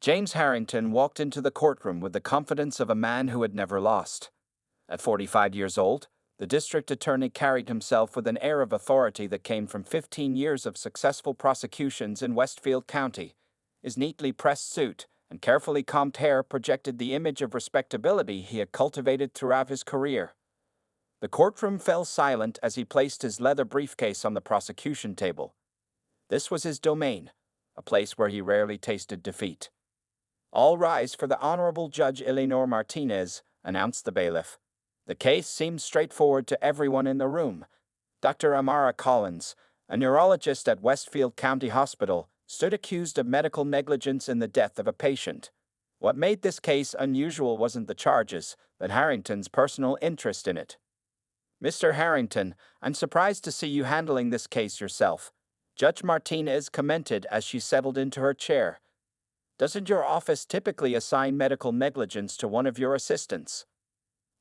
James Harrington walked into the courtroom with the confidence of a man who had never lost. At 45 years old, the district attorney carried himself with an air of authority that came from 15 years of successful prosecutions in Westfield County. His neatly pressed suit and carefully combed hair projected the image of respectability he had cultivated throughout his career. The courtroom fell silent as he placed his leather briefcase on the prosecution table. This was his domain, a place where he rarely tasted defeat. "All rise for the Honorable Judge Eleanor Martinez," announced the bailiff. The case seemed straightforward to everyone in the room. Dr. Amara Collins, a neurologist at Westfield County Hospital, stood accused of medical negligence in the death of a patient. What made this case unusual wasn't the charges, but Harrington's personal interest in it. "Mr. Harrington, I'm surprised to see you handling this case yourself," Judge Martinez commented as she settled into her chair. "Doesn't your office typically assign medical negligence to one of your assistants?"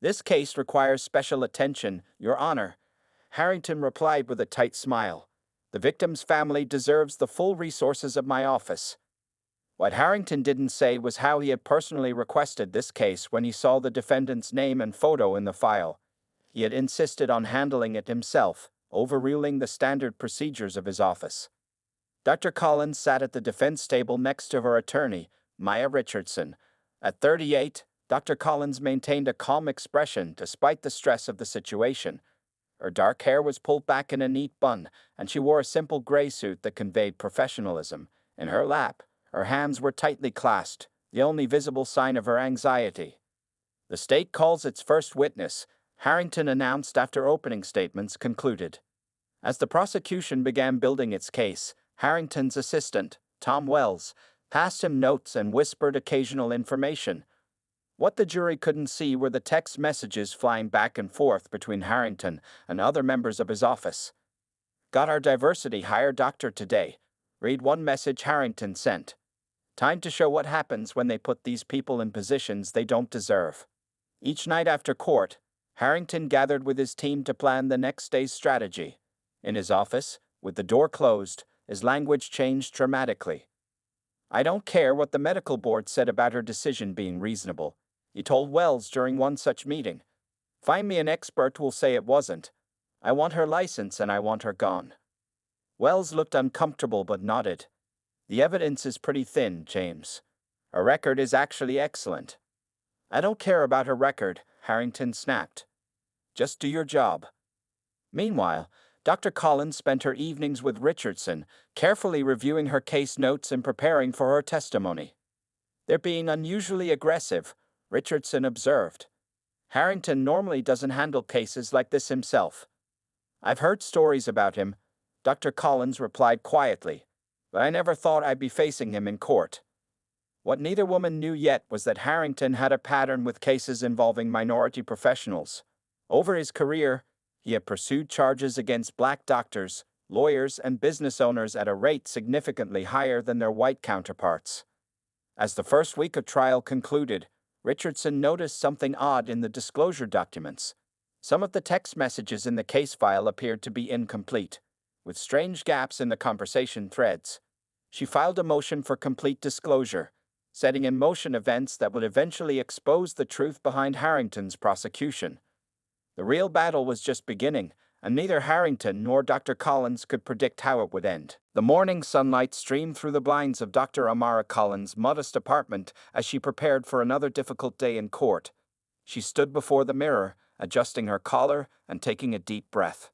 "This case requires special attention, Your Honor," Harrington replied with a tight smile. "The victim's family deserves the full resources of my office." What Harrington didn't say was how he had personally requested this case when he saw the defendant's name and photo in the file. He had insisted on handling it himself, overruling the standard procedures of his office. Dr. Collins sat at the defense table next to her attorney, Maya Richardson. At 38, Dr. Collins maintained a calm expression despite the stress of the situation. Her dark hair was pulled back in a neat bun, and she wore a simple gray suit that conveyed professionalism. In her lap, her hands were tightly clasped, the only visible sign of her anxiety. "The state calls its first witness," Harrington announced after opening statements concluded. As the prosecution began building its case, Harrington's assistant, Tom Wells, passed him notes and whispered occasional information. What the jury couldn't see were the text messages flying back and forth between Harrington and other members of his office. "Got our diversity hire doctor today," read one message Harrington sent. "Time to show what happens when they put these people in positions they don't deserve." Each night after court, Harrington gathered with his team to plan the next day's strategy. In his office, with the door closed, his language changed dramatically. "I don't care what the medical board said about her decision being reasonable," he told Wells during one such meeting. "Find me an expert who'll say it wasn't. I want her license and I want her gone." Wells looked uncomfortable but nodded. "The evidence is pretty thin, James. Her record is actually excellent." "I don't care about her record," Harrington snapped. "Just do your job." Meanwhile, Dr. Collins spent her evenings with Richardson, carefully reviewing her case notes and preparing for her testimony. "They're being unusually aggressive," Richardson observed. "Harrington normally doesn't handle cases like this himself." "I've heard stories about him," Dr. Collins replied quietly, "but I never thought I'd be facing him in court." What neither woman knew yet was that Harrington had a pattern with cases involving minority professionals. Over his career, he had pursued charges against black doctors, lawyers, and business owners at a rate significantly higher than their white counterparts. As the first week of trial concluded, Richardson noticed something odd in the disclosure documents. Some of the text messages in the case file appeared to be incomplete, with strange gaps in the conversation threads. She filed a motion for complete disclosure, setting in motion events that would eventually expose the truth behind Harrington's prosecution. The real battle was just beginning, and neither Harrington nor Dr. Collins could predict how it would end. The morning sunlight streamed through the blinds of Dr. Amara Collins' modest apartment as she prepared for another difficult day in court. She stood before the mirror, adjusting her collar and taking a deep breath.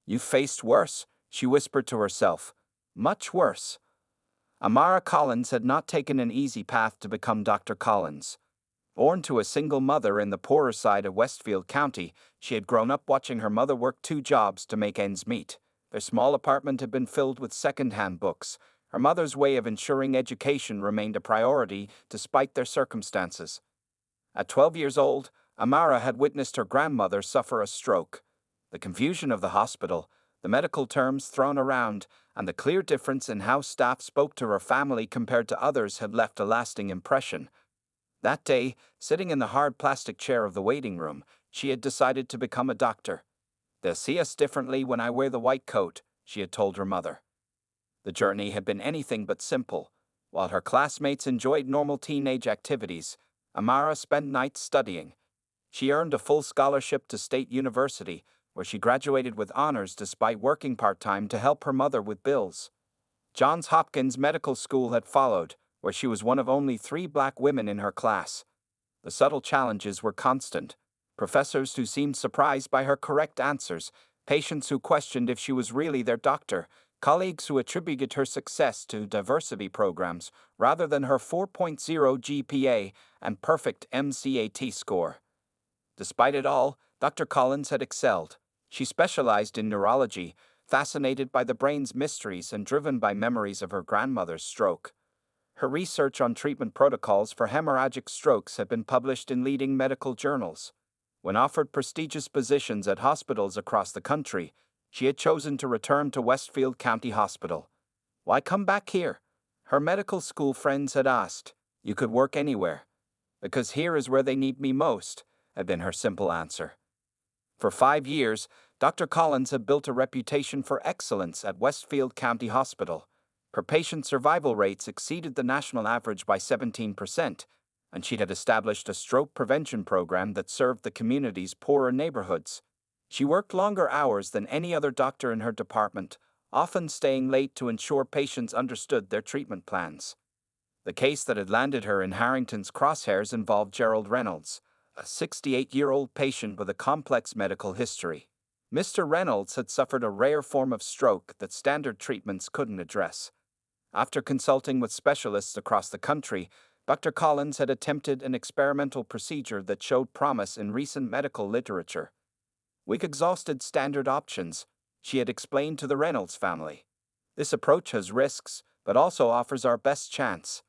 "You've faced worse," she whispered to herself. "Much worse." Amara Collins had not taken an easy path to become Dr. Collins. Born to a single mother in the poorer side of Westfield County, she had grown up watching her mother work 2 jobs to make ends meet. Their small apartment had been filled with second-hand books. Her mother's way of ensuring education remained a priority despite their circumstances. At 12 years old, Amara had witnessed her grandmother suffer a stroke. The confusion of the hospital, the medical terms thrown around, and the clear difference in how staff spoke to her family compared to others had left a lasting impression. That day, sitting in the hard plastic chair of the waiting room, she had decided to become a doctor. "They'll see us differently when I wear the white coat," she had told her mother. The journey had been anything but simple. While her classmates enjoyed normal teenage activities, Amara spent nights studying. She earned a full scholarship to State University, where she graduated with honors despite working part-time to help her mother with bills. Johns Hopkins Medical School had followed, where she was one of only 3 black women in her class. The subtle challenges were constant. Professors who seemed surprised by her correct answers, patients who questioned if she was really their doctor, colleagues who attributed her success to diversity programs rather than her 4.0 GPA and perfect MCAT score. Despite it all, Dr. Collins had excelled. She specialized in neurology, fascinated by the brain's mysteries and driven by memories of her grandmother's stroke. Her research on treatment protocols for hemorrhagic strokes had been published in leading medical journals. When offered prestigious positions at hospitals across the country, she had chosen to return to Westfield County Hospital. Why come back here? Her medical school friends had asked. You could work anywhere. Because here is where they need me most, had been her simple answer. For 5 years, Dr. Collins had built a reputation for excellence at Westfield County Hospital. Her patient survival rates exceeded the national average by 17%, and she had established a stroke prevention program that served the community's poorer neighborhoods. She worked longer hours than any other doctor in her department, often staying late to ensure patients understood their treatment plans. The case that had landed her in Harrington's crosshairs involved Gerald Reynolds, a 68-year-old patient with a complex medical history. Mr. Reynolds had suffered a rare form of stroke that standard treatments couldn't address. After consulting with specialists across the country, Dr. Collins had attempted an experimental procedure that showed promise in recent medical literature. "We've exhausted standard options," she had explained to the Reynolds family. "This approach has risks, but also offers our best chance."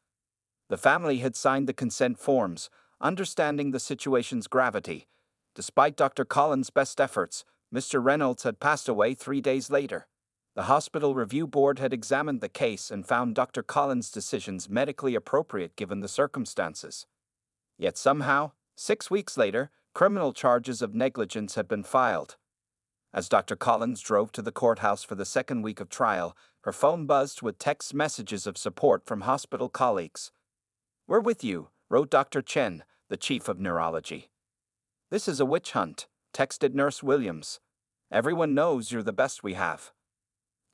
The family had signed the consent forms, understanding the situation's gravity. Despite Dr. Collins' best efforts, Mr. Reynolds had passed away 3 days later. The hospital review board had examined the case and found Dr. Collins' decisions medically appropriate given the circumstances. Yet somehow, 6 weeks later, criminal charges of negligence had been filed. As Dr. Collins drove to the courthouse for the second week of trial, her phone buzzed with text messages of support from hospital colleagues. "We're with you," wrote Dr. Chen, the chief of neurology. "This is a witch hunt," texted Nurse Williams. "Everyone knows you're the best we have."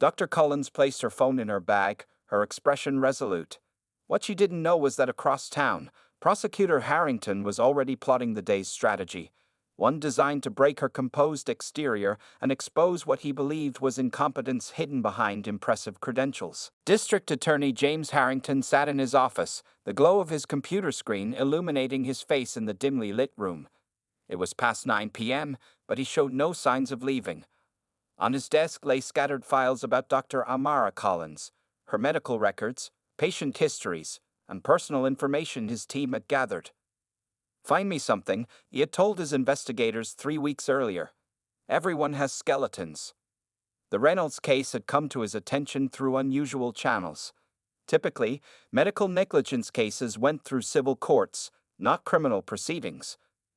Dr. Collins placed her phone in her bag, her expression resolute. What she didn't know was that across town, Prosecutor Harrington was already plotting the day's strategy, one designed to break her composed exterior and expose what he believed was incompetence hidden behind impressive credentials. District Attorney James Harrington sat in his office, the glow of his computer screen illuminating his face in the dimly lit room. It was past 9 p.m., but he showed no signs of leaving. On his desk lay scattered files about Dr. Amara Collins, her medical records, patient histories, and personal information his team had gathered. "Find me something," he had told his investigators 3 weeks earlier. "Everyone has skeletons." The Reynolds case had come to his attention through unusual channels. Typically, medical negligence cases went through civil courts, not criminal proceedings.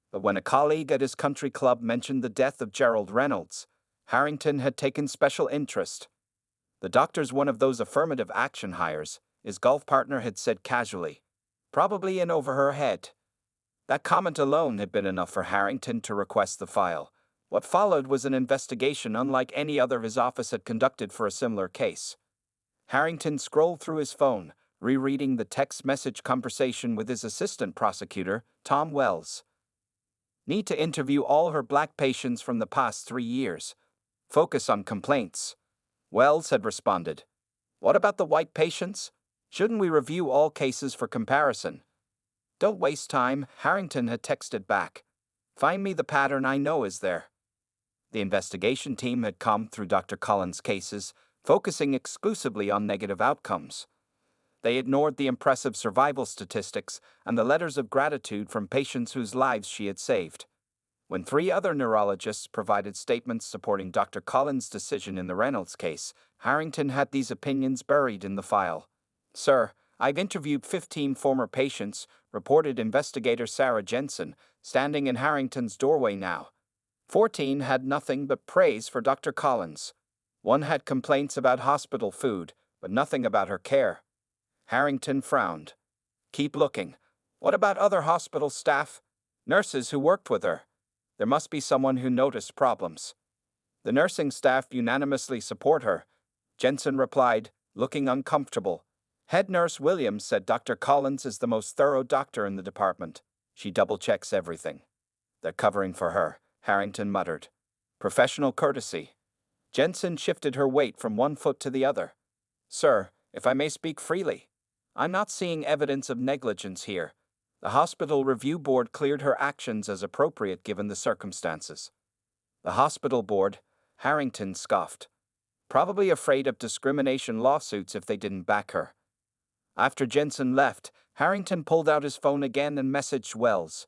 But when a colleague at his country club mentioned the death of Gerald Reynolds, Harrington had taken special interest. "The doctor's one of those affirmative action hires," his golf partner had said casually. "Probably in over her head." That comment alone had been enough for Harrington to request the file. What followed was an investigation unlike any other his office had conducted for a similar case. Harrington scrolled through his phone, rereading the text message conversation with his assistant prosecutor, Tom Wells. "Need to interview all her black patients from the past 3 years. Focus on complaints." Wells had responded. "What about the white patients? Shouldn't we review all cases for comparison?" "Don't waste time," Harrington had texted back. "Find me the pattern I know is there." The investigation team had combed through Dr. Collins' cases, focusing exclusively on negative outcomes. They ignored the impressive survival statistics and the letters of gratitude from patients whose lives she had saved. When 3 other neurologists provided statements supporting Dr. Collins' decision in the Reynolds case, Harrington had these opinions buried in the file. "Sir, I've interviewed 15 former patients," reported investigator Sarah Jensen, standing in Harrington's doorway now. 14 had nothing but praise for Dr. Collins. 1 had complaints about hospital food, but nothing about her care. Harrington frowned. Keep looking. What about other hospital staff? Nurses who worked with her? There must be someone who noticed problems. The nursing staff unanimously support her, Jensen replied, looking uncomfortable. Head nurse Williams said Dr. Collins is the most thorough doctor in the department. She double-checks everything. They're covering for her, Harrington muttered. Professional courtesy. Jensen shifted her weight from one foot to the other. Sir, if I may speak freely, I'm not seeing evidence of negligence here. The hospital review board cleared her actions as appropriate given the circumstances. The hospital board, Harrington scoffed. Probably afraid of discrimination lawsuits if they didn't back her. After Jensen left, Harrington pulled out his phone again and messaged Wells.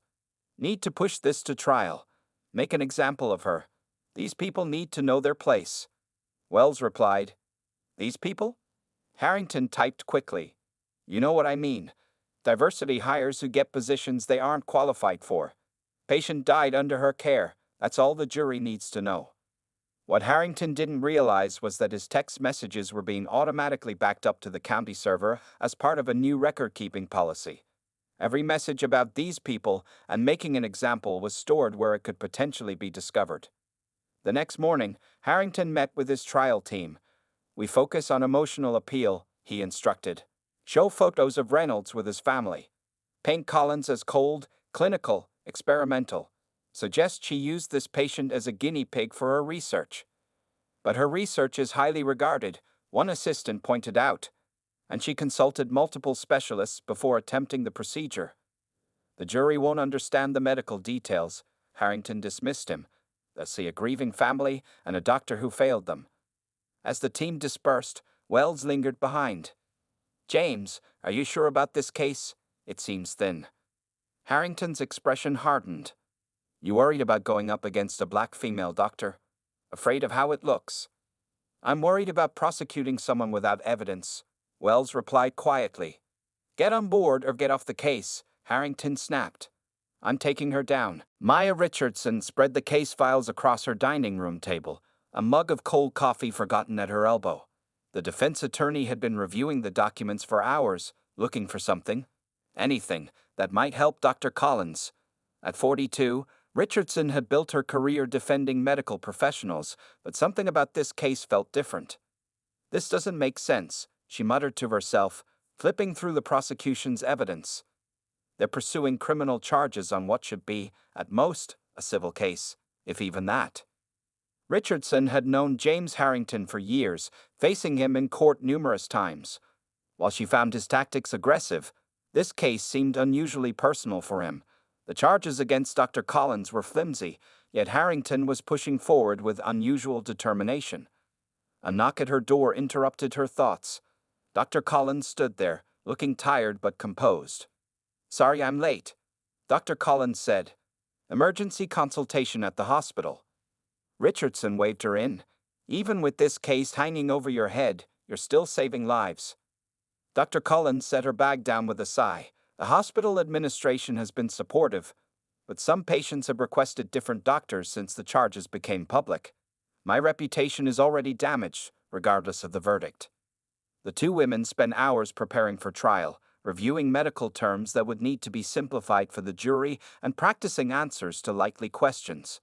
Need to push this to trial. Make an example of her. These people need to know their place. Wells replied, These people? Harrington typed quickly. You know what I mean. Diversity hires who get positions they aren't qualified for. Patient died under her care. That's all the jury needs to know. What Harrington didn't realize was that his text messages were being automatically backed up to the county server as part of a new record-keeping policy. Every message about these people and making an example was stored where it could potentially be discovered. The next morning, Harrington met with his trial team. We focus on emotional appeal, he instructed. Show photos of Reynolds with his family. Paint Collins as cold, clinical, experimental. Suggest she used this patient as a guinea pig for her research. But her research is highly regarded, one assistant pointed out, and she consulted multiple specialists before attempting the procedure. The jury won't understand the medical details, Harrington dismissed him. They'll see a grieving family and a doctor who failed them. As the team dispersed, Wells lingered behind. James, are you sure about this case? It seems thin. Harrington's expression hardened. You worried about going up against a black female doctor? Afraid of how it looks? I'm worried about prosecuting someone without evidence, Wells replied quietly. Get on board or get off the case, Harrington snapped. I'm taking her down. Maya Richardson spread the case files across her dining room table, a mug of cold coffee forgotten at her elbow. The defense attorney had been reviewing the documents for hours, looking for something, anything, that might help Dr. Collins. At 42, Richardson had built her career defending medical professionals, but something about this case felt different. This doesn't make sense, she muttered to herself, flipping through the prosecution's evidence. They're pursuing criminal charges on what should be, at most, a civil case, if even that. Richardson had known James Harrington for years, facing him in court numerous times. While she found his tactics aggressive, this case seemed unusually personal for him. The charges against Dr. Collins were flimsy, yet Harrington was pushing forward with unusual determination. A knock at her door interrupted her thoughts. Dr. Collins stood there, looking tired but composed. Sorry I'm late, Dr. Collins said. Emergency consultation at the hospital. Richardson waved her in. Even with this case hanging over your head, you're still saving lives. Dr. Collins set her bag down with a sigh. The hospital administration has been supportive, but some patients have requested different doctors since the charges became public. My reputation is already damaged, regardless of the verdict. The two women spent hours preparing for trial, reviewing medical terms that would need to be simplified for the jury and practicing answers to likely questions.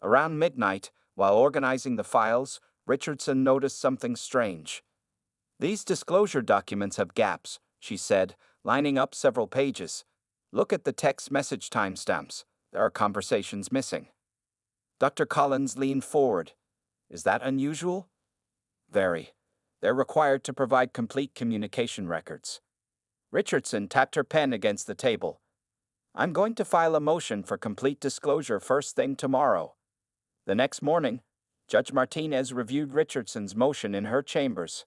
Around midnight, while organizing the files, Richardson noticed something strange. These disclosure documents have gaps, she said, lining up several pages. Look at the text message timestamps. There are conversations missing. Dr. Collins leaned forward. Is that unusual? Very. They're required to provide complete communication records. Richardson tapped her pen against the table. I'm going to file a motion for complete disclosure first thing tomorrow. The next morning, Judge Martinez reviewed Richardson's motion in her chambers.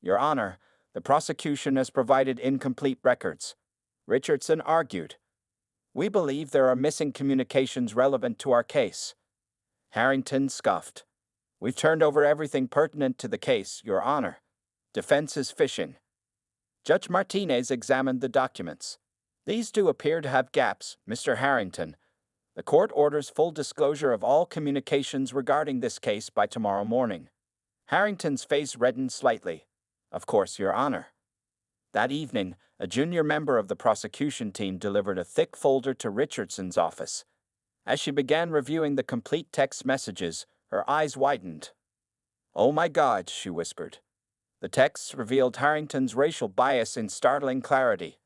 Your Honor, the prosecution has provided incomplete records. Richardson argued. We believe there are missing communications relevant to our case. Harrington scoffed. We've turned over everything pertinent to the case, Your Honor. Defense is fishing. Judge Martinez examined the documents. These do appear to have gaps, Mr. Harrington. The court orders full disclosure of all communications regarding this case by tomorrow morning. Harrington's face reddened slightly. Of course, Your Honor. That evening, a junior member of the prosecution team delivered a thick folder to Richardson's office. As she began reviewing the complete text messages, her eyes widened. "Oh my God," she whispered. The texts revealed Harrington's racial bias in startling clarity.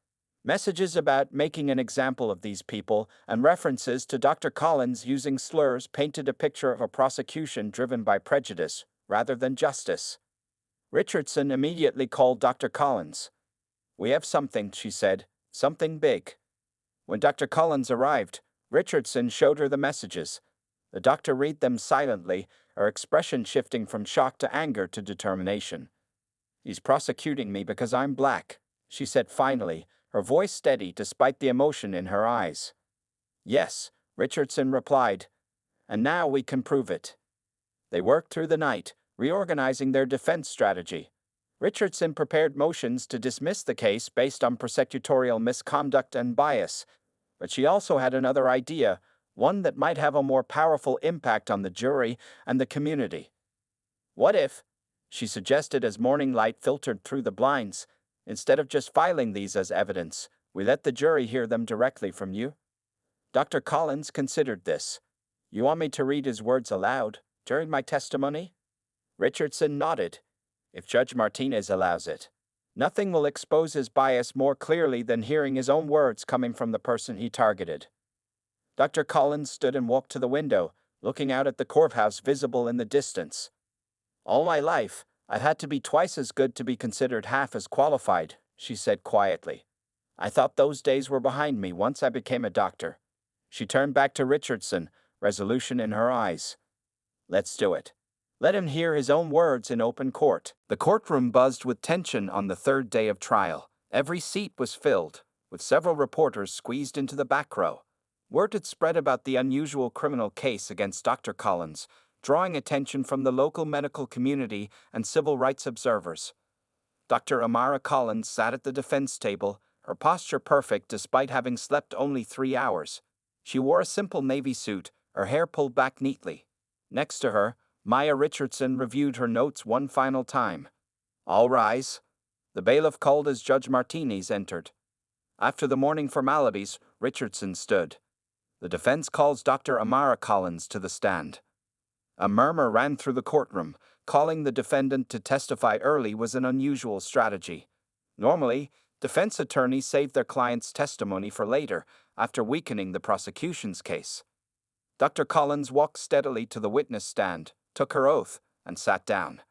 Messages about making an example of these people and references to Dr. Collins using slurs painted a picture of a prosecution driven by prejudice rather than justice. Richardson immediately called Dr. Collins. "We have something," she said, "something big." When Dr. Collins arrived, Richardson showed her the messages. The doctor read them silently, her expression shifting from shock to anger to determination. "He's prosecuting me because I'm black," she said finally, her voice steady despite the emotion in her eyes. "Yes," Richardson replied, "and now we can prove it." They worked through the night, reorganizing their defense strategy. Richardson prepared motions to dismiss the case based on prosecutorial misconduct and bias, but she also had another idea, one that might have a more powerful impact on the jury and the community. "What if," she suggested as morning light filtered through the blinds, "instead of just filing these as evidence, we let the jury hear them directly from you?" Dr. Collins considered this. "You want me to read his words aloud during my testimony?" Richardson nodded. "If Judge Martinez allows it. Nothing will expose his bias more clearly than hearing his own words coming from the person he targeted." Dr. Collins stood and walked to the window, looking out at the courthouse visible in the distance. "All my life, I've had to be twice as good to be considered half as qualified," she said quietly. "I thought those days were behind me once I became a doctor." She turned back to Richardson, resolution in her eyes. "Let's do it. Let him hear his own words in open court." The courtroom buzzed with tension on the third day of trial. Every seat was filled, with several reporters squeezed into the back row. Word had spread about the unusual criminal case against Dr. Collins, drawing attention from the local medical community and civil rights observers. Dr. Amara Collins sat at the defense table, her posture perfect despite having slept only 3 hours. She wore a simple navy suit, her hair pulled back neatly. Next to her, Maya Richardson reviewed her notes one final time. "All rise." The bailiff called as Judge Martinez entered. After the morning formalities, Richardson stood. "The defense calls Dr. Amara Collins to the stand." A murmur ran through the courtroom. Calling the defendant to testify early was an unusual strategy. Normally, defense attorneys save their client's testimony for later, after weakening the prosecution's case. Dr. Collins walked steadily to the witness stand, took her oath, and sat down.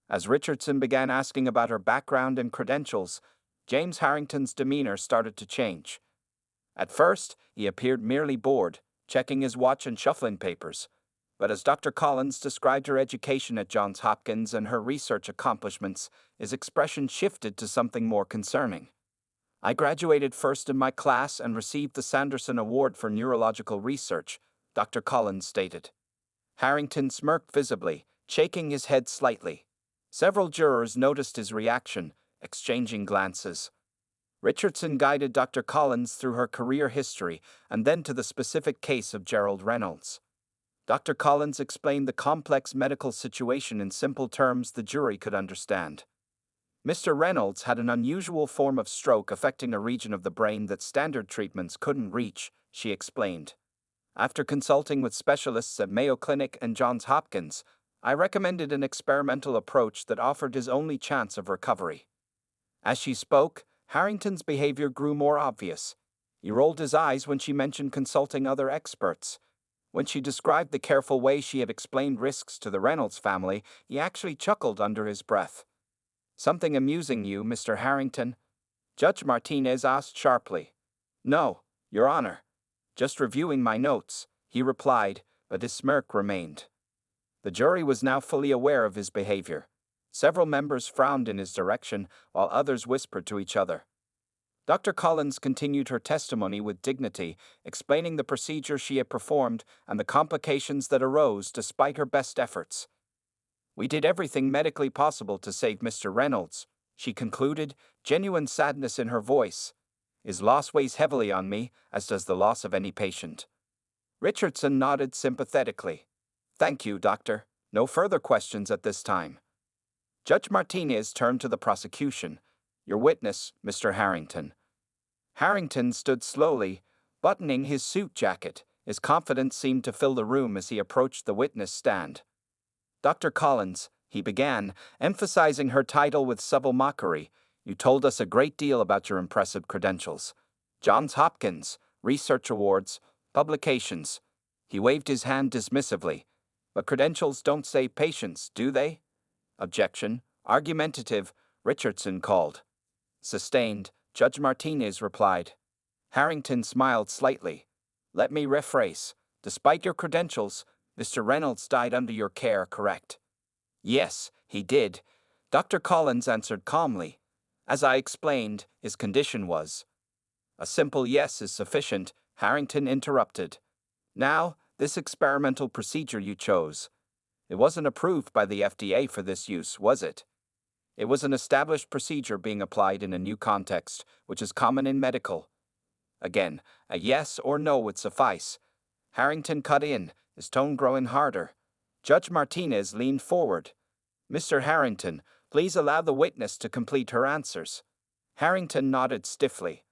As Richardson began asking about her background and credentials, James Harrington's demeanor started to change. At first, he appeared merely bored, checking his watch and shuffling papers. But as Dr. Collins described her education at Johns Hopkins and her research accomplishments, his expression shifted to something more concerning. "I graduated first in my class and received the Sanderson Award for Neurological Research," Dr. Collins stated. Harrington smirked visibly, shaking his head slightly. Several jurors noticed his reaction, exchanging glances. Richardson guided Dr. Collins through her career history and then to the specific case of Gerald Reynolds. Dr. Collins explained the complex medical situation in simple terms the jury could understand. Mr. Reynolds had an unusual form of stroke affecting a region of the brain that standard treatments couldn't reach, she explained. "After consulting with specialists at Mayo Clinic and Johns Hopkins, I recommended an experimental approach that offered his only chance of recovery." As she spoke, Harrington's behavior grew more obvious. He rolled his eyes when she mentioned consulting other experts. When she described the careful way she had explained risks to the Reynolds family, he actually chuckled under his breath. "Something amusing you, Mr. Harrington?" Judge Martinez asked sharply. "No, Your Honor. Just reviewing my notes," he replied, but his smirk remained. The jury was now fully aware of his behavior. Several members frowned in his direction, while others whispered to each other. Dr. Collins continued her testimony with dignity, explaining the procedure she had performed and the complications that arose despite her best efforts. "We did everything medically possible to save Mr. Reynolds," she concluded, genuine sadness in her voice. "His loss weighs heavily on me, as does the loss of any patient." Richardson nodded sympathetically. "Thank you, Doctor. No further questions at this time." Judge Martinez turned to the prosecution. Your witness, Mr. Harrington. Harrington stood slowly, buttoning his suit jacket. His confidence seemed to fill the room as he approached the witness stand. Dr. Collins, he began, emphasizing her title with subtle mockery, you told us a great deal about your impressive credentials. Johns Hopkins, research awards, publications. He waved his hand dismissively. But credentials don't say patience, do they? Objection. Argumentative, Richardson called. Sustained, Judge Martinez replied. Harrington smiled slightly. Let me rephrase. Despite your credentials, Mr. Reynolds died under your care, correct? Yes, he did. Dr. Collins answered calmly. As I explained, his condition was. A simple yes is sufficient, Harrington interrupted. Now, this experimental procedure you chose. It wasn't approved by the FDA for this use, was it? It was an established procedure being applied in a new context, which is common in medical. Again, a yes or no would suffice. Harrington cut in, his tone growing harder. Judge Martinez leaned forward. Mr. Harrington, please allow the witness to complete her answers. Harrington nodded stiffly.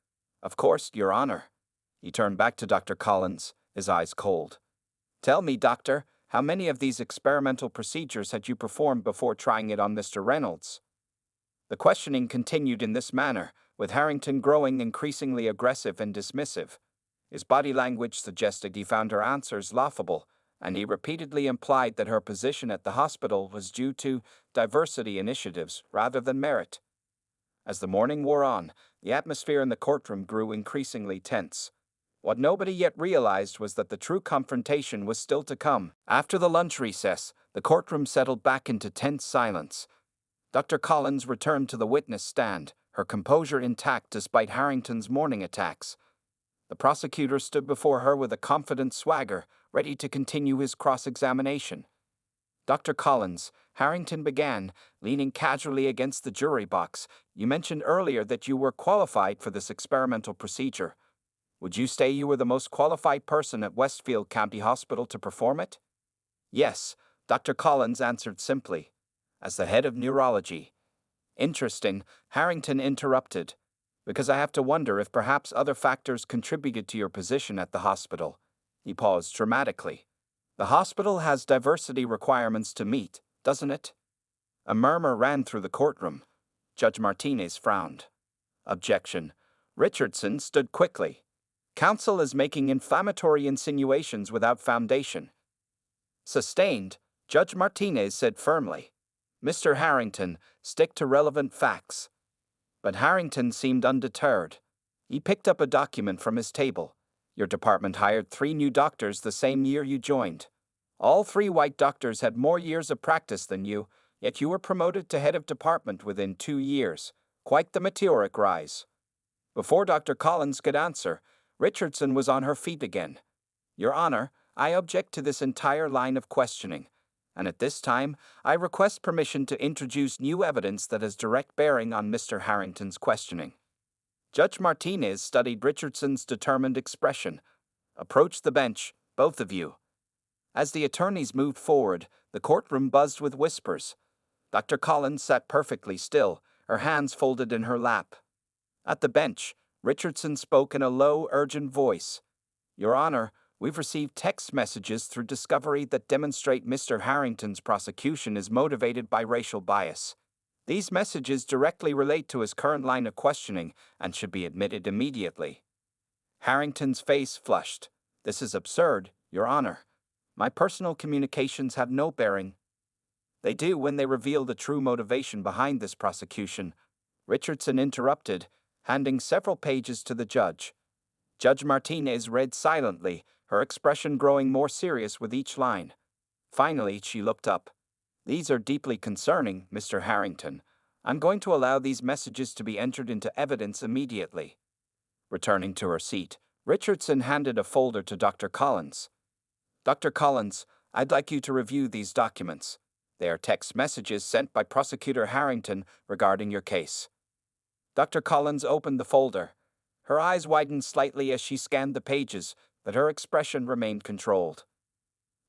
Of course, Your Honor. He turned back to Dr. Collins, his eyes cold. Tell me, Doctor, how many of these experimental procedures had you performed before trying it on Mr. Reynolds? The questioning continued in this manner, with Harrington growing increasingly aggressive and dismissive. His body language suggested he found her answers laughable, and he repeatedly implied that her position at the hospital was due to diversity initiatives rather than merit. As the morning wore on, the atmosphere in the courtroom grew increasingly tense. What nobody yet realized was that the true confrontation was still to come. After the lunch recess, the courtroom settled back into tense silence. Dr. Collins returned to the witness stand, her composure intact despite Harrington's morning attacks. The prosecutor stood before her with a confident swagger, ready to continue his cross-examination. Dr. Collins, Harrington began, leaning casually against the jury box. You mentioned earlier that you were qualified for this experimental procedure. Would you say you were the most qualified person at Westfield County Hospital to perform it? Yes, Dr. Collins answered simply. As the head of neurology. Interesting, Harrington interrupted. Because I have to wonder if perhaps other factors contributed to your position at the hospital. He paused dramatically. The hospital has diversity requirements to meet, doesn't it? A murmur ran through the courtroom. Judge Martinez frowned. Objection. Richardson stood quickly. Counsel is making inflammatory insinuations without foundation. Sustained, Judge Martinez said firmly. Mr. Harrington, stick to relevant facts. But Harrington seemed undeterred. He picked up a document from his table. Your department hired 3 new doctors the same year you joined. All 3 white doctors had more years of practice than you, yet you were promoted to head of department within 2 years. Quite the meteoric rise. Before Dr. Collins could answer, Richardson was on her feet again. Your Honor, I object to this entire line of questioning. And at this time, I request permission to introduce new evidence that has direct bearing on Mr. Harrington's questioning. Judge Martinez studied Richardson's determined expression. Approach the bench, both of you. As the attorneys moved forward, the courtroom buzzed with whispers. Dr. Collins sat perfectly still, her hands folded in her lap. At the bench, Richardson spoke in a low, urgent voice. Your Honor, we've received text messages through discovery that demonstrate Mr. Harrington's prosecution is motivated by racial bias. These messages directly relate to his current line of questioning and should be admitted immediately. Harrington's face flushed. This is absurd, Your Honor. My personal communications have no bearing. They do when they reveal the true motivation behind this prosecution. Richardson interrupted, handing several pages to the judge. Judge Martinez read silently, her expression growing more serious with each line. Finally, she looked up. These are deeply concerning, Mr. Harrington. I'm going to allow these messages to be entered into evidence immediately. Returning to her seat, Richardson handed a folder to Dr. Collins. Dr. Collins, I'd like you to review these documents. They are text messages sent by Prosecutor Harrington regarding your case. Dr. Collins opened the folder. Her eyes widened slightly as she scanned the pages, but her expression remained controlled.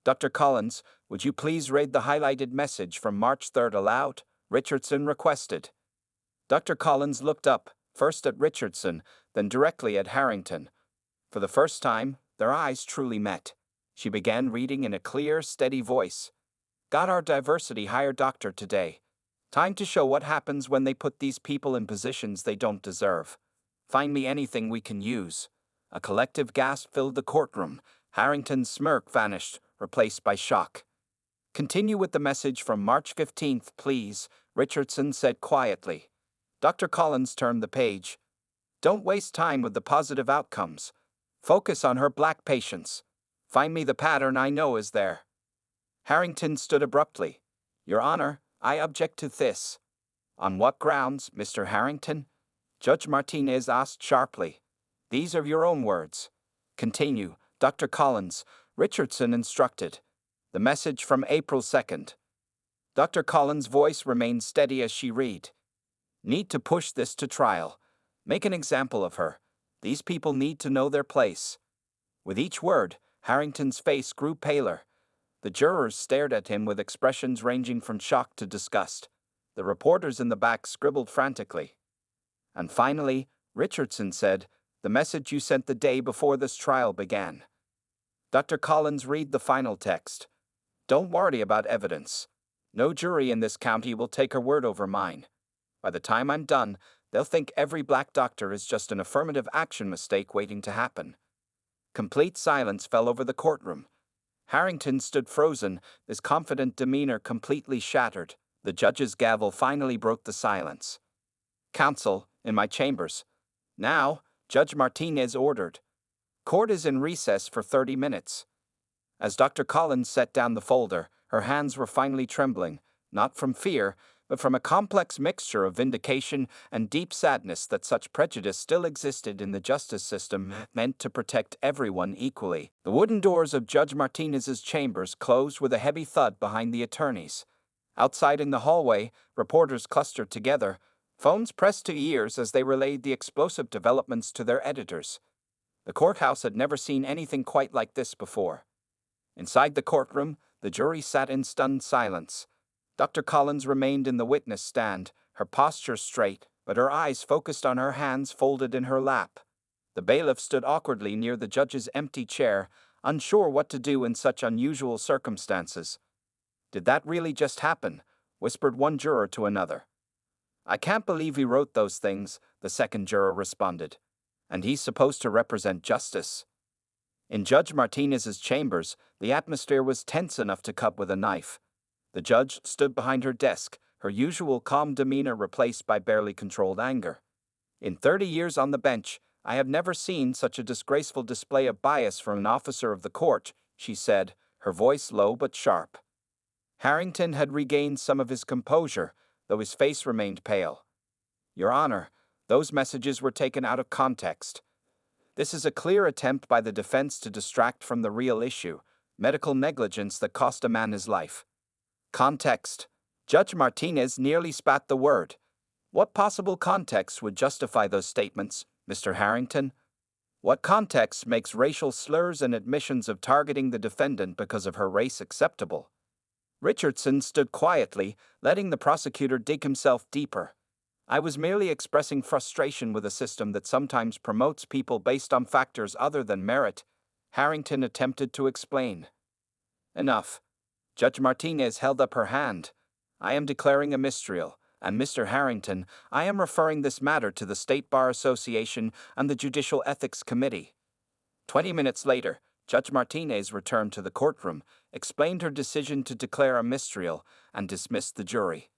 Dr. Collins, would you please read the highlighted message from March 3rd aloud? Richardson requested. Dr. Collins looked up, first at Richardson, then directly at Harrington. For the first time, their eyes truly met. She began reading in a clear, steady voice. Got our diversity hire doctor today. Time to show what happens when they put these people in positions they don't deserve. Find me anything we can use. A collective gasp filled the courtroom. Harrington's smirk vanished, replaced by shock. Continue with the message from March 15th, please, Richardson said quietly. Dr. Collins turned the page. Don't waste time with the positive outcomes. Focus on her black patients. Find me the pattern I know is there. Harrington stood abruptly. Your Honor, I object to this. On what grounds, Mr. Harrington? Judge Martinez asked sharply. These are your own words. Continue, Dr. Collins, Richardson instructed. The message from April 2nd. Dr. Collins' voice remained steady as she read. Need to push this to trial. Make an example of her. These people need to know their place. With each word, Harrington's face grew paler. The jurors stared at him with expressions ranging from shock to disgust. The reporters in the back scribbled frantically. And finally, Richardson said, the message you sent the day before this trial began. Dr. Collins read the final text. Don't worry about evidence. No jury in this county will take her word over mine. By the time I'm done, they'll think every black doctor is just an affirmative action mistake waiting to happen. Complete silence fell over the courtroom. Harrington stood frozen, his confident demeanor completely shattered. The judge's gavel finally broke the silence. Counsel, in my chambers. Now, Judge Martinez ordered. Court is in recess for 30 minutes. As Dr. Collins set down the folder, her hands were finally trembling, not from fear, but from a complex mixture of vindication and deep sadness that such prejudice still existed in the justice system meant to protect everyone equally. The wooden doors of Judge Martinez's chambers closed with a heavy thud behind the attorneys. Outside in the hallway, reporters clustered together, phones pressed to ears as they relayed the explosive developments to their editors. The courthouse had never seen anything quite like this before. Inside the courtroom, the jury sat in stunned silence. Dr. Collins remained in the witness stand, her posture straight, but her eyes focused on her hands folded in her lap. The bailiff stood awkwardly near the judge's empty chair, unsure what to do in such unusual circumstances. Did that really just happen? Whispered one juror to another. I can't believe he wrote those things, the second juror responded. And he's supposed to represent justice. In Judge Martinez's chambers, the atmosphere was tense enough to cut with a knife. The judge stood behind her desk, her usual calm demeanor replaced by barely controlled anger. In 30 years on the bench, I have never seen such a disgraceful display of bias from an officer of the court, she said, her voice low but sharp. Harrington had regained some of his composure, though his face remained pale. Your Honor, those messages were taken out of context. This is a clear attempt by the defense to distract from the real issue, medical negligence that cost a man his life. Context. Judge Martinez nearly spat the word. What possible context would justify those statements, Mr. Harrington? What context makes racial slurs and admissions of targeting the defendant because of her race acceptable? Richardson stood quietly, letting the prosecutor dig himself deeper. I was merely expressing frustration with a system that sometimes promotes people based on factors other than merit, Harrington attempted to explain. Enough. Judge Martinez held up her hand. I am declaring a mistrial, and Mr. Harrington, I am referring this matter to the State Bar Association and the Judicial Ethics Committee. 20 minutes later, Judge Martinez returned to the courtroom, explained her decision to declare a mistrial, and dismissed the jury.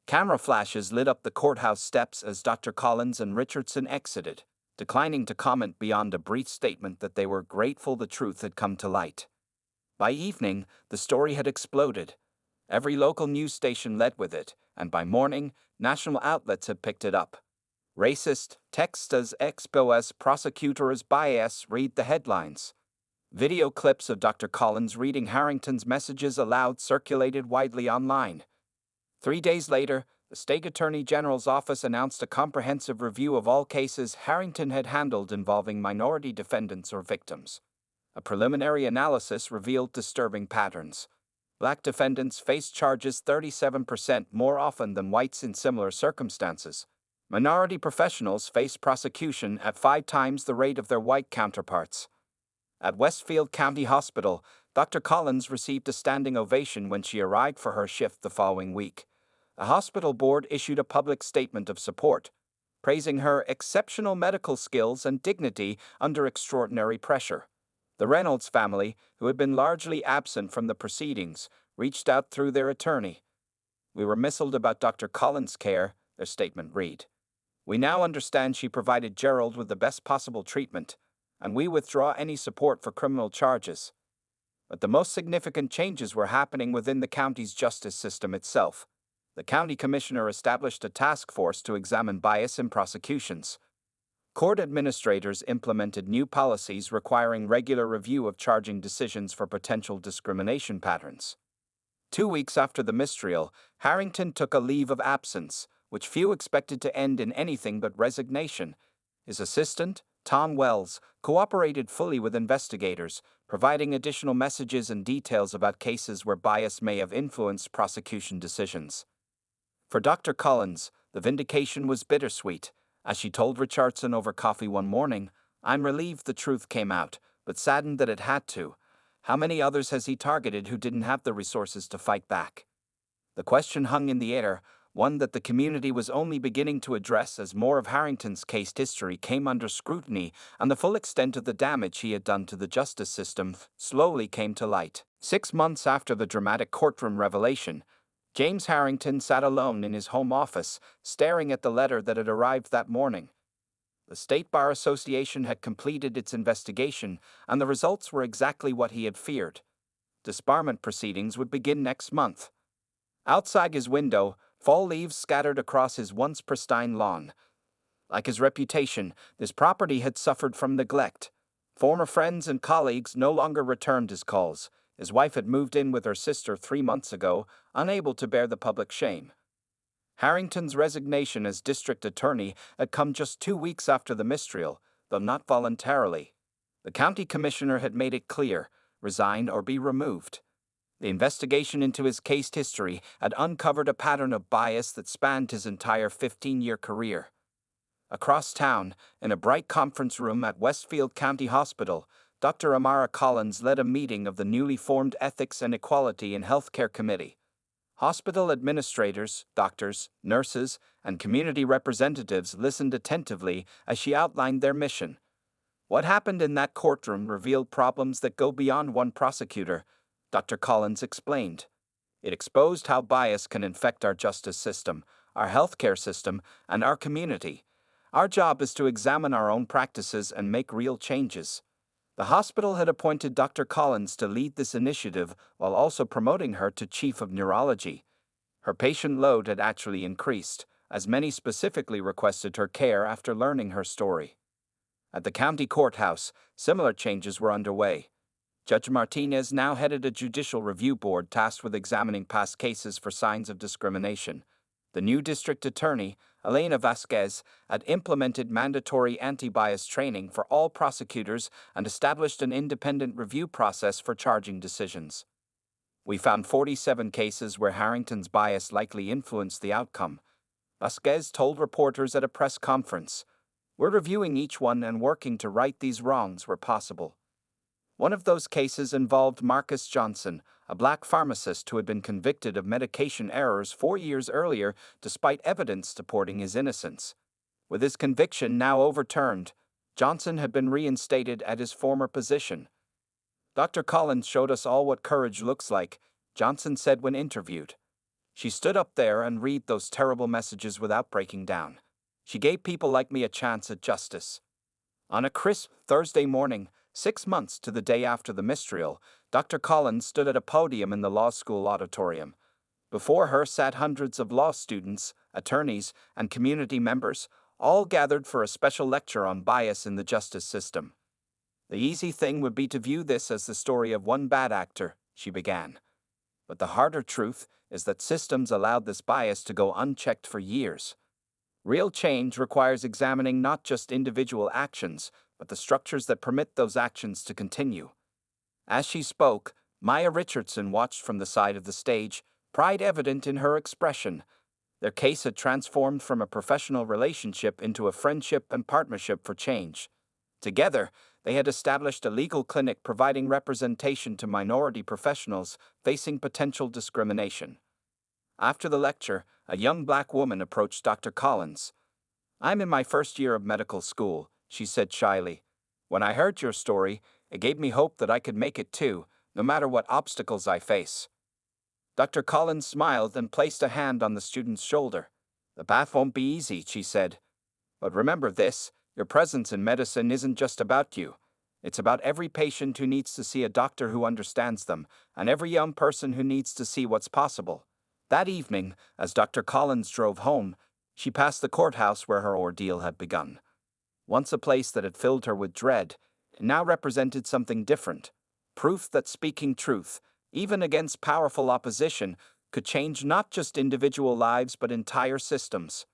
Camera flashes lit up the courthouse steps as Dr. Collins and Richardson exited, declining to comment beyond a brief statement that they were grateful the truth had come to light. By evening, the story had exploded. Every local news station led with it, and by morning, national outlets had picked it up. Racist, textas expos prosecutors bias read the headlines. Video clips of Dr. Collins reading Harrington's messages aloud circulated widely online. 3 days later, the state attorney general's office announced a comprehensive review of all cases Harrington had handled involving minority defendants or victims. A preliminary analysis revealed disturbing patterns. Black defendants faced charges 37% more often than whites in similar circumstances. Minority professionals face prosecution at 5 times the rate of their white counterparts. At Westfield County Hospital, Dr. Collins received a standing ovation when she arrived for her shift the following week. The hospital board issued a public statement of support, praising her exceptional medical skills and dignity under extraordinary pressure. The Reynolds family, who had been largely absent from the proceedings, reached out through their attorney. "We were misled about Dr. Collins' care," their statement read. "We now understand she provided Gerald with the best possible treatment, and we withdraw any support for criminal charges." But the most significant changes were happening within the county's justice system itself. The county commissioner established a task force to examine bias in prosecutions. Court administrators implemented new policies requiring regular review of charging decisions for potential discrimination patterns. 2 weeks after the mistrial, Harrington took a leave of absence, which few expected to end in anything but resignation. His assistant, Tom Wells, cooperated fully with investigators, providing additional messages and details about cases where bias may have influenced prosecution decisions. For Dr. Collins, the vindication was bittersweet. As she told Richardson over coffee one morning, "I'm relieved the truth came out, but saddened that it had to. How many others has he targeted who didn't have the resources to fight back?" The question hung in the air, one that the community was only beginning to address as more of Harrington's case history came under scrutiny and the full extent of the damage he had done to the justice system slowly came to light. 6 months after the dramatic courtroom revelation, James Harrington sat alone in his home office, staring at the letter that had arrived that morning. The State Bar Association had completed its investigation, and the results were exactly what he had feared. Disbarment proceedings would begin next month. Outside his window, fall leaves scattered across his once pristine lawn. Like his reputation, this property had suffered from neglect. Former friends and colleagues no longer returned his calls. His wife had moved in with her sister 3 months ago, unable to bear the public shame. Harrington's resignation as district attorney had come just 2 weeks after the mistrial, though not voluntarily. The county commissioner had made it clear: resign or be removed. The investigation into his case history had uncovered a pattern of bias that spanned his entire 15-year career. Across town, in a bright conference room at Westfield County Hospital, Dr. Amara Collins led a meeting of the newly formed Ethics and Equality in Healthcare Committee. Hospital administrators, doctors, nurses, and community representatives listened attentively as she outlined their mission. "What happened in that courtroom revealed problems that go beyond one prosecutor," Dr. Collins explained. "It exposed how bias can infect our justice system, our healthcare system, and our community. Our job is to examine our own practices and make real changes." The hospital had appointed Dr. Collins to lead this initiative while also promoting her to chief of neurology. Her patient load had actually increased, as many specifically requested her care after learning her story. At the county courthouse, similar changes were underway. Judge Martinez now headed a judicial review board tasked with examining past cases for signs of discrimination. The new district attorney, Elena Vasquez, had implemented mandatory anti-bias training for all prosecutors and established an independent review process for charging decisions. "We found 47 cases where Harrington's bias likely influenced the outcome," Vasquez told reporters at a press conference. "We're reviewing each one and working to right these wrongs where possible." One of those cases involved Marcus Johnson, a black pharmacist who had been convicted of medication errors 4 years earlier despite evidence supporting his innocence. With his conviction now overturned, Johnson had been reinstated at his former position. "Dr. Collins showed us all what courage looks like," Johnson said when interviewed. "She stood up there and read those terrible messages without breaking down. She gave people like me a chance at justice." On a crisp Thursday morning, 6 months to the day after the mistrial, Dr. Collins stood at a podium in the law school auditorium. Before her sat hundreds of law students, attorneys, and community members, all gathered for a special lecture on bias in the justice system. "The easy thing would be to view this as the story of one bad actor," she began. "But the harder truth is that systems allowed this bias to go unchecked for years. Real change requires examining not just individual actions, but the structures that permit those actions to continue." As she spoke, Maya Richardson watched from the side of the stage, pride evident in her expression. Their case had transformed from a professional relationship into a friendship and partnership for change. Together, they had established a legal clinic providing representation to minority professionals facing potential discrimination. After the lecture, a young black woman approached Dr. Collins. "I'm in my first year of medical school," she said shyly. "When I heard your story, it gave me hope that I could make it too, no matter what obstacles I face." Dr. Collins smiled and placed a hand on the student's shoulder. "The path won't be easy," she said. "But remember this, your presence in medicine isn't just about you. It's about every patient who needs to see a doctor who understands them, and every young person who needs to see what's possible." That evening, as Dr. Collins drove home, she passed the courthouse where her ordeal had begun. Once a place that had filled her with dread, it now represented something different. Proof that speaking truth, even against powerful opposition, could change not just individual lives but entire systems.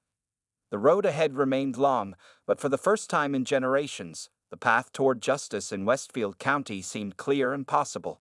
The road ahead remained long, but for the first time in generations, the path toward justice in Westfield County seemed clear and possible.